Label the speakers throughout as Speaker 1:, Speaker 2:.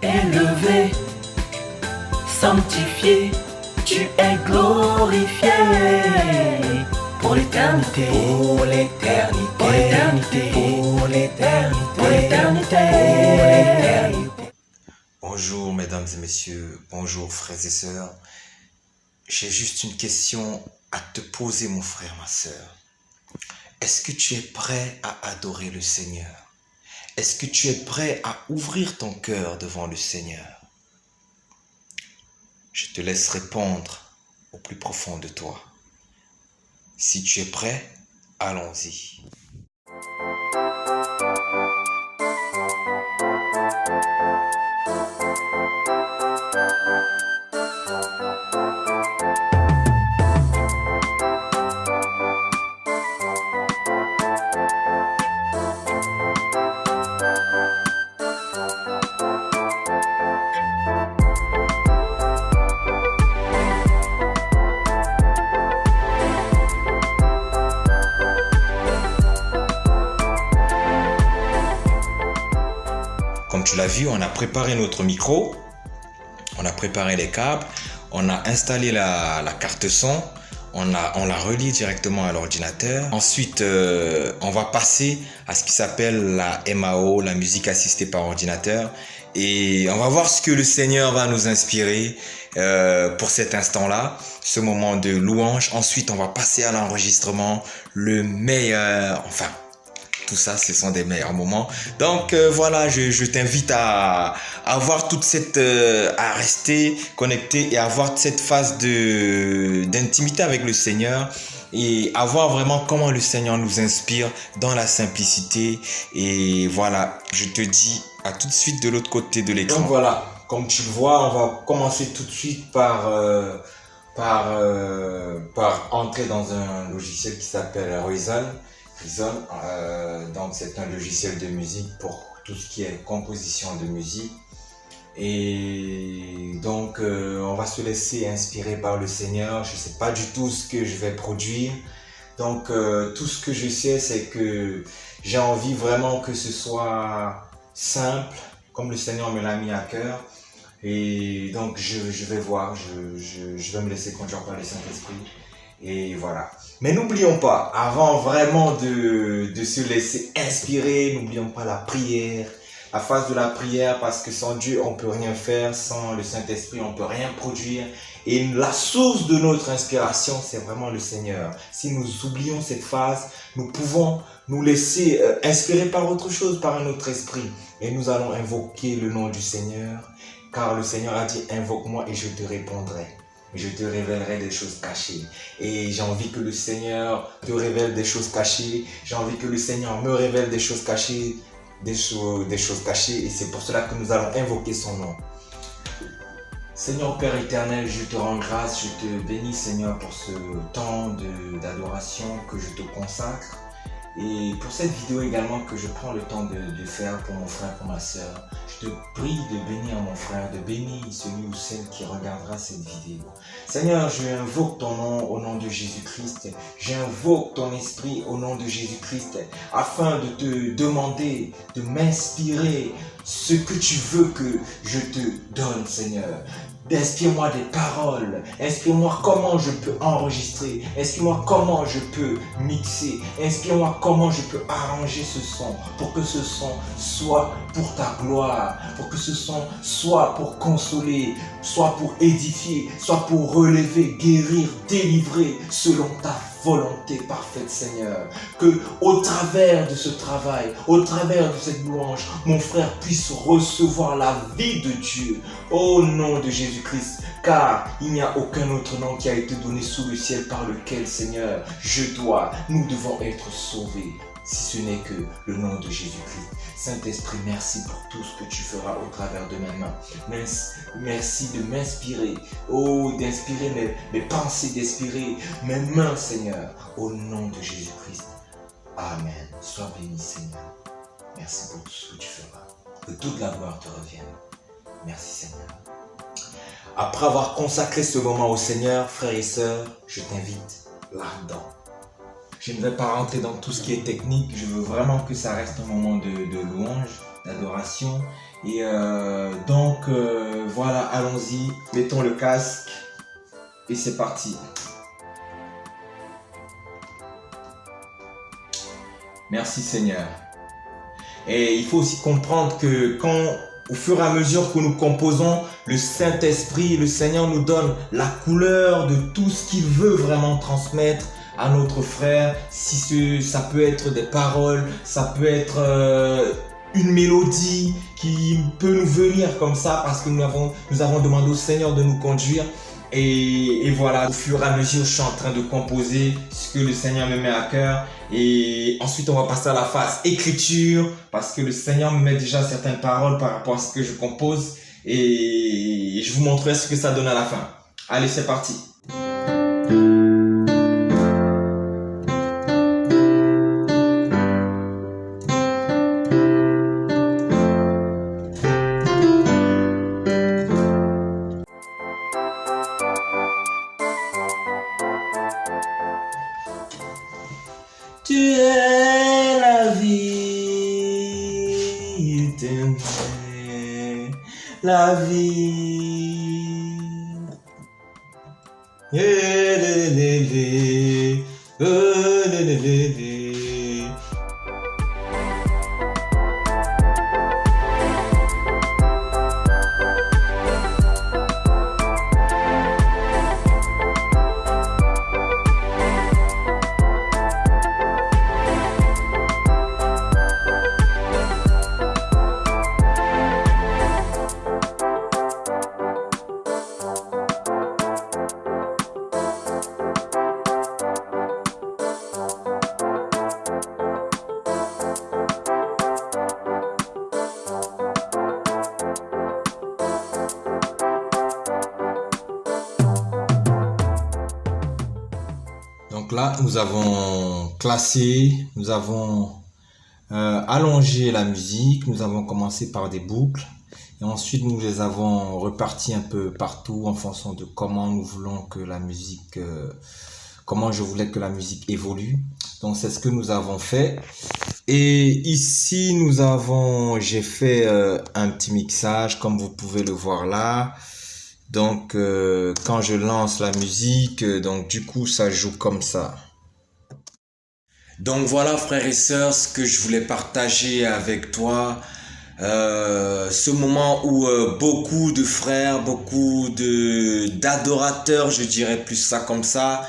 Speaker 1: élevé, sanctifié, tu es glorifié pour l'éternité, pour l'éternité, pour l'éternité, pour l'éternité, pour l'éternité, pour l'éternité.
Speaker 2: Bonjour mesdames et messieurs, bonjour frères et sœurs. J'ai juste une question à te poser mon frère, ma sœur. Est-ce que tu es prêt à adorer le Seigneur? Est-ce que tu es prêt à ouvrir ton cœur devant le Seigneur? Je te laisse répondre au plus profond de toi. Si tu es prêt, allons-y. Comme tu l'as vu, on a préparé notre micro, on a préparé les câbles, on a installé la carte son, on l'a relié directement à l'ordinateur. Ensuite, on va passer à ce qui s'appelle la MAO, la musique assistée par ordinateur. Et on va voir ce que le Seigneur va nous inspirer pour cet instant-là, ce moment de louange. Ensuite, on va passer à l'enregistrement, le meilleur, enfin... Tout ça, ce sont des meilleurs moments. Donc voilà, je t'invite à avoir toute cette... à rester connecté et avoir cette phase d'intimité avec le Seigneur et à voir vraiment comment le Seigneur nous inspire dans la simplicité. Et voilà, je te dis à tout de suite de l'autre côté de l'écran. Donc voilà, comme tu le vois, on va commencer tout de suite par entrer dans un logiciel qui s'appelle Reason. Donc c'est un logiciel de musique pour tout ce qui est composition de musique. Et donc on va se laisser inspirer par le Seigneur. Je ne sais pas du tout ce que je vais produire. Donc tout ce que je sais, c'est que j'ai envie vraiment que ce soit simple, comme le Seigneur me l'a mis à cœur. Et donc je vais voir, je vais me laisser conduire par le Saint-Esprit. Et voilà. Mais n'oublions pas, avant vraiment de se laisser inspirer, n'oublions pas la prière, la phase de la prière, parce que sans Dieu, on ne peut rien faire, sans le Saint-Esprit, on ne peut rien produire. Et la source de notre inspiration, c'est vraiment le Seigneur. Si nous oublions cette phase, nous pouvons nous laisser inspirer par autre chose, par un autre esprit. Et nous allons invoquer le nom du Seigneur, car le Seigneur a dit, invoque-moi et je te répondrai. Je te révélerai des choses cachées. Et j'ai envie que le Seigneur te révèle des choses cachées. J'ai envie que le Seigneur me révèle des choses cachées. Des choses cachées. Et c'est pour cela que nous allons invoquer son nom. Seigneur Père éternel, je te rends grâce. Je te bénis Seigneur pour ce temps d'adoration que je te consacre. Et pour cette vidéo également que je prends le temps de faire pour mon frère, pour ma soeur, je te prie de bénir mon frère, de bénir celui ou celle qui regardera cette vidéo. Seigneur, je invoque ton nom au nom de Jésus-Christ. J'invoque ton esprit au nom de Jésus-Christ afin de te demander, de m'inspirer ce que tu veux que je te donne, Seigneur. Inspire-moi des paroles, inspire-moi comment je peux enregistrer, inspire-moi comment je peux mixer, inspire-moi comment je peux arranger ce son pour que ce son soit pour ta gloire, pour que ce son soit pour consoler, soit pour édifier, soit pour relever, guérir, délivrer selon ta volonté parfaite, Seigneur. Que au travers de ce travail, au travers de cette louange, mon frère puisse recevoir la vie de Dieu au nom de Jésus-Christ, car il n'y a aucun autre nom qui a été donné sous le ciel par lequel, Seigneur, nous devons être sauvés, si ce n'est que le nom de Jésus-Christ. Saint-Esprit, merci pour tout ce que tu feras au travers de mes mains. Merci de m'inspirer, d'inspirer mes pensées, d'inspirer mes mains, Seigneur, au nom de Jésus-Christ. Amen. Sois béni, Seigneur. Merci pour tout ce que tu feras. Que toute la gloire te revienne. Merci, Seigneur. Après avoir consacré ce moment au Seigneur, frères et sœurs, je t'invite là-dedans. Je ne vais pas rentrer dans tout ce qui est technique, je veux vraiment que ça reste un moment de louange. d'adoration. Et voilà, allons-y, mettons le casque et c'est parti. Merci Seigneur. Et il faut aussi comprendre que au fur et à mesure que nous composons, le Saint-Esprit, le Seigneur nous donne la couleur de tout ce qu'il veut vraiment transmettre à notre frère. Si ça peut être des paroles, ça peut être une mélodie qui peut nous venir comme ça parce que nous avons demandé au Seigneur de nous conduire. Et voilà, au fur et à mesure, je suis en train de composer ce que le Seigneur me met à cœur. Et ensuite, on va passer à la phase écriture parce que le Seigneur me met déjà certaines paroles par rapport à ce que je compose. Et je vous montrerai ce que ça donne à la fin. Allez, c'est parti. Tu es la vie éternelle, la vie. Donc là, nous avons classé, nous avons allongé la musique, nous avons commencé par des boucles et ensuite nous les avons repartis un peu partout en fonction de comment nous voulons que la musique, comment je voulais que la musique évolue. Donc c'est ce que nous avons fait. Et ici j'ai fait un petit mixage comme vous pouvez le voir là. Donc quand je lance la musique, donc du coup ça joue comme ça. Donc voilà frères et sœurs ce que je voulais partager avec toi. Ce moment où beaucoup de frères, beaucoup d'adorateurs, je dirais plus ça comme ça,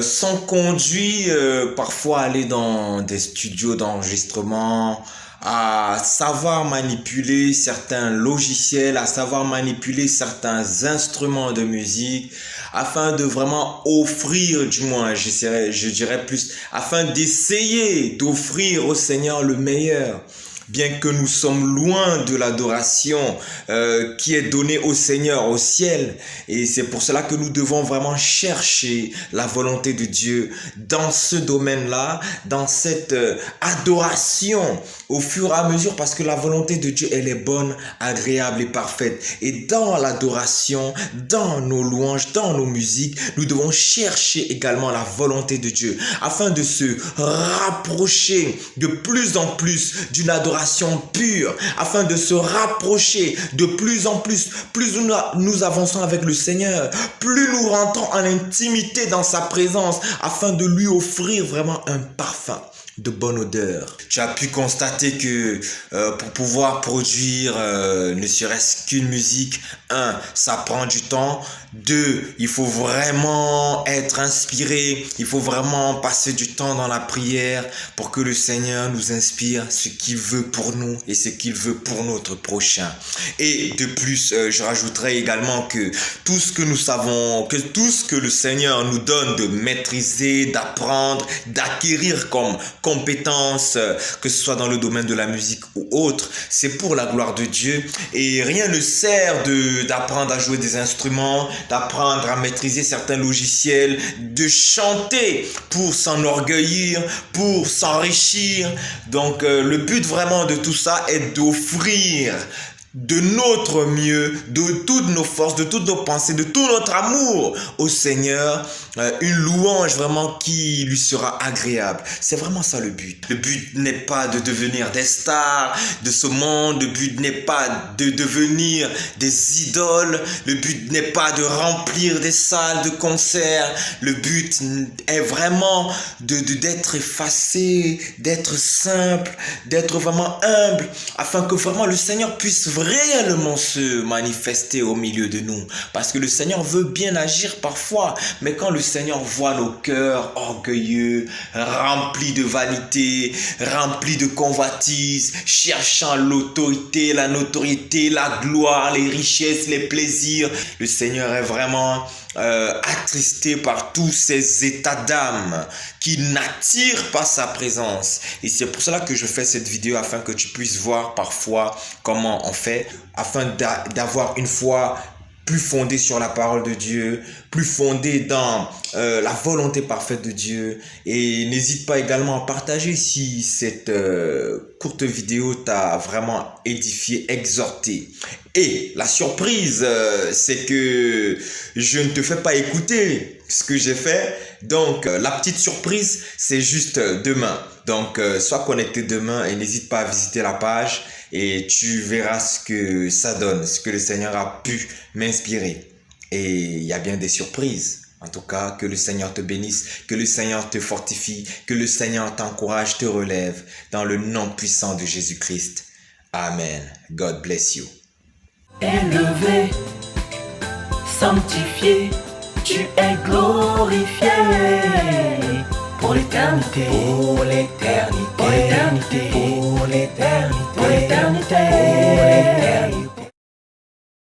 Speaker 2: sont conduits parfois à aller dans des studios d'enregistrement, à savoir manipuler certains logiciels, à savoir manipuler certains instruments de musique, afin de vraiment offrir, du moins, je dirais plus, afin d'essayer d'offrir au Seigneur le meilleur. Bien que nous sommes loin de l'adoration qui est donnée au Seigneur au ciel. Et c'est pour cela que nous devons vraiment chercher la volonté de Dieu dans ce domaine-là, dans cette adoration au fur et à mesure, parce que la volonté de Dieu, elle est bonne, agréable et parfaite. Et dans l'adoration, dans nos louanges, dans nos musiques, nous devons chercher également la volonté de Dieu, afin de se rapprocher de plus en plus d'une adoration pure, afin de se rapprocher de plus en plus nous avançons avec le Seigneur, plus nous rentrons en intimité dans sa présence, afin de lui offrir vraiment un parfum de bonne odeur. Tu as pu constater que pour pouvoir produire ne serait-ce qu'une musique, 1, ça prend du temps, 2, il faut vraiment être inspiré, il faut vraiment passer du temps dans la prière pour que le Seigneur nous inspire ce qu'il veut pour nous et ce qu'il veut pour notre prochain. Et de plus, je rajouterai également que tout ce que nous savons, que tout ce que le Seigneur nous donne de maîtriser, d'apprendre, d'acquérir comme compétences, que ce soit dans le domaine de la musique ou autre, c'est pour la gloire de Dieu. Et rien ne sert d'apprendre à jouer des instruments, d'apprendre à maîtriser certains logiciels, de chanter pour s'enorgueillir, pour s'enrichir. Donc le but vraiment de tout ça est d'offrir
Speaker 3: de notre mieux, de toutes nos forces, de toutes nos pensées, de tout notre amour au Seigneur, une louange vraiment qui lui sera agréable. C'est vraiment ça le but. Le but n'est pas de devenir des stars de ce monde, le but n'est pas de devenir des idoles, le but n'est pas de remplir des salles de concert, le but est vraiment d'être effacé, d'être simple, d'être vraiment humble, afin que vraiment le Seigneur puisse réellement se manifester au milieu de nous. Parce que le Seigneur veut bien agir parfois, mais quand le Seigneur voit nos cœurs orgueilleux, remplis de vanité, remplis de convoitise, cherchant l'autorité, la notoriété, la gloire, les richesses, les plaisirs, le Seigneur est vraiment attristé par tous ces états d'âme qui n'attirent pas sa présence. Et c'est pour cela que je fais cette vidéo, afin que tu puisses voir parfois comment on fait, afin d'avoir une foi plus fondée sur la parole de Dieu, plus fondée dans la volonté parfaite de Dieu. Et n'hésite pas également à partager si cette courte vidéo t'a vraiment édifié, exhorté. Et la surprise, c'est que je ne te fais pas écouter ce que j'ai fait. Donc, la petite surprise, c'est juste demain. Donc, sois connecté demain et n'hésite pas à visiter la page et tu verras ce que ça donne, ce que le Seigneur a pu m'inspirer. Et il y a bien des surprises. En tout cas, que le Seigneur te bénisse, que le Seigneur te fortifie, que le Seigneur t'encourage, te relève dans le nom puissant de Jésus-Christ. Amen. God bless you.
Speaker 1: Élevé, sanctifié, tu es glorifié pour l'éternité, pour l'éternité, pour l'éternité, pour l'éternité, pour l'éternité.